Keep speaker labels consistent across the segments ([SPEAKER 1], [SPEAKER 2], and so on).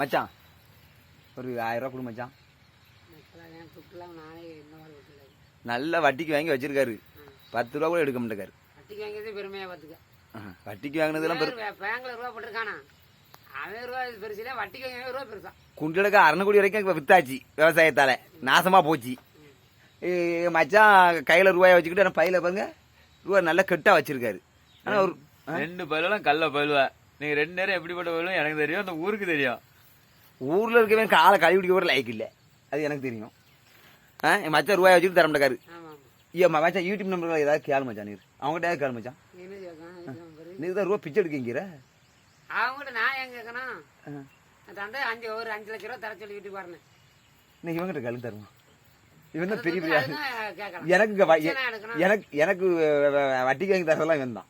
[SPEAKER 1] மச்சான் ஒரு 1000 ரூபா கொடு மச்சான். நல்ல வட்டிக்கு வாங்கி வச்சிருக்காரு. 10 ரூபா கூட எடுக்க மாட்டேக்காரு.
[SPEAKER 2] வட்டிக்கு வாங்கியது பெருமையா பாத்துக்க.
[SPEAKER 1] வட்டிக்கு வாங்கினதெல்லாம்
[SPEAKER 2] பேங்க்ல ரூபா போட்டுருக்கானா அவன் ரூபா பெருசு இல்ல, வட்டிக்கு வாங்கிய ரூபா பெருசா.
[SPEAKER 1] குண்டலுக்கு 6 கோடி வரைக்கும் வித்தாச்சு விவசாயத்தால, நாசமா போச்சு. மச்சான் கையில ரூபாயை வச்சுக்கிட்டு பையில பாருங்க ரூபா நல்லா கெட்டா வச்சிருக்காரு. ஆனா ஒரு
[SPEAKER 3] 2 பயிலாம் கல்ல பயிலுவா. நீங்க 2 நேரம் எப்படிப்பட்ட பயிலும் எனக்கு தெரியும், அந்த ஊருக்கு தெரியும்.
[SPEAKER 1] ஊர்ல இருக்கவே காலை கழுவி பிடிக்க கூட லைக் இல்ல, அது எனக்கு தெரியும். மச்சான் ரூபாய் வச்சுட்டு தர மாட்டேக்காரு. மச்சான் யூடியூப் நம்பர் ஏதாவது கேளு மச்சான், நீர் அவங்ககிட்ட ஏதாவது கேளு மச்சான். நீ தான் ரூபா பிச்சை எடுக்கிற
[SPEAKER 2] அவங்ககிட்ட. நான் எங்க கேட்கணும் ஒரு 5 லட்சம் ரூபா தர சொல்லி வீட்டுக்கு வரணும்.
[SPEAKER 1] நீ இவங்கிட்ட கழுத்து தருவான். இவன் தான் பெரிய எனக்கு வட்டிக்கு வாங்கி தரதெல்லாம் இவன் தான்.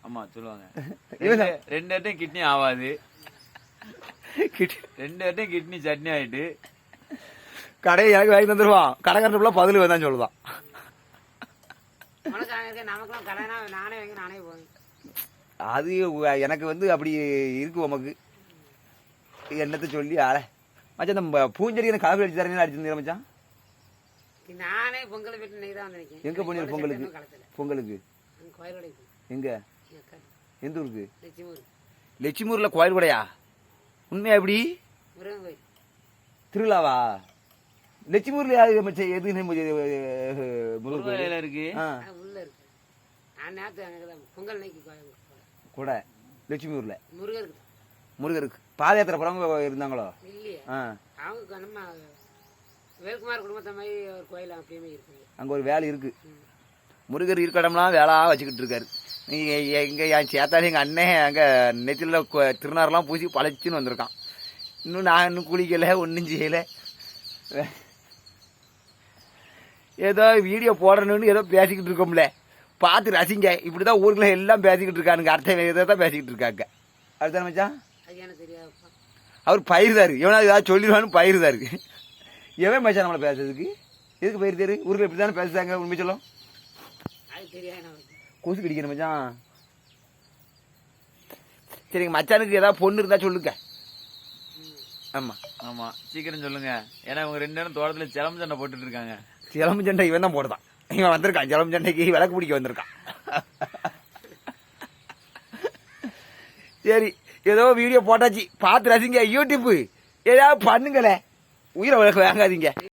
[SPEAKER 3] ஆமா சொல்லுவாங்க. 2 அட்டையும் கிட்னி ஆகாது, 2 அட்டையும் கிட்னி சட்னி ஆயிட்டு
[SPEAKER 1] கடையை எனக்கு வாங்கி தந்துருவான். கடைக்காரன் பதில் வந்தான் சொல்லுதான்.
[SPEAKER 2] நமக்கு கடைனா நானே வாங்கி நானே போவேன்.
[SPEAKER 1] அது எனக்கு அப்படி இருக்கு. உமக்கு என்னத்தை சொல்லி மச்சான் இந்த பூஞ்செடி எனக்கு காஃபி அடிச்சு தரீங்களா? அடிச்சு மச்சான்
[SPEAKER 2] நானே பொங்கல் வீட்டு நீ தான் வந்திருக்கேன்.
[SPEAKER 1] எங்க போனீங்க பொங்கலுக்கு? பொங்கலுக்கு எங்க? எந்த ஊருக்கு? லட்சுமூர்ல கோயில் கூடையா? உண்மையா? எப்படி திருவிழாவா? லட்சுமூர்ல யாரு மச்சான்? எது
[SPEAKER 3] முருகன் கோயில இருக்கு
[SPEAKER 2] உள்ள இருக்கு. நான் நேத்து பொங்கல்
[SPEAKER 1] கூட லட்சுமி
[SPEAKER 2] முருகருக்கு
[SPEAKER 1] முருகருக்கு பாதயாத்திரை போறவங்க இருந்தாங்களோ?
[SPEAKER 2] இல்லையே, அவங்க நம்ம வேல்குமார் குடும்பத்தை மாதிரி ஒரு கோயில் அப்படியே இருக்கு. அங்க
[SPEAKER 1] ஒரு வேலை இருக்கு. முருகர் இருக்கடம்லாம் வேலா வச்சுக்கிட்டு இருக்காரு. எங்க என் சேத்தாலும் எங்க அண்ணன் அங்க நெத்தில திருநாரெல்லாம் பூசி பழச்சுன்னு வந்திருக்கான். நான் இன்னும் குளிக்கல, ஒன்னும் செய்யல. ஏதோ வீடியோ போடணும்னு ஏதோ பேசிக்கிட்டு இருக்கோம்ல, பார்த்து ரசிங்க. இப்படிதான் ஊருக்குள்ள எல்லாம் பேசிக்கிட்டு இருக்கானுங்க, அர்த்தம் ஏதோ தான் பேசிக்கிட்டு இருக்காங்க. அதுதான் மச்சான் அவர் பயிருதாரு. எவனா ஏதாவது சொல்லிடுவான்னு பயிருதாரு. எவன் மச்சான் நம்மளை பேசுறதுக்கு? எதுக்கு பயிருதாரு? ஊருக்குள்ள இப்படிதானே பேசுறாங்க. உண்மை சொல்லும் கொசு கடிக்கணும் மச்சான். சரிங்க, மச்சானுக்கு ஏதாவது பொண்ணு இருந்தா சொல்லுங்க. ஆமா
[SPEAKER 3] ஆமா சீக்கிரம் சொல்லுங்க. ஏன்னா இவங்க 2 நேரம் தோட்டத்துல சிலம்பு சண்டை போட்டுட்டு இருக்காங்க.
[SPEAKER 1] சிலம்பு சண்டை இவன் தான் போடுதான். இவன் வந்திருக்கான் சிலம்பு சண்டைக்கு, விளக்கு பிடிக்க வந்திருக்கான். சரி, ஏதோ வீடியோ போட்டாச்சு, பார்த்து ரசிங்க. யூடியூப் ஏதாவது பண்ணுங்களேன், உயிரை வாங்காதீங்க.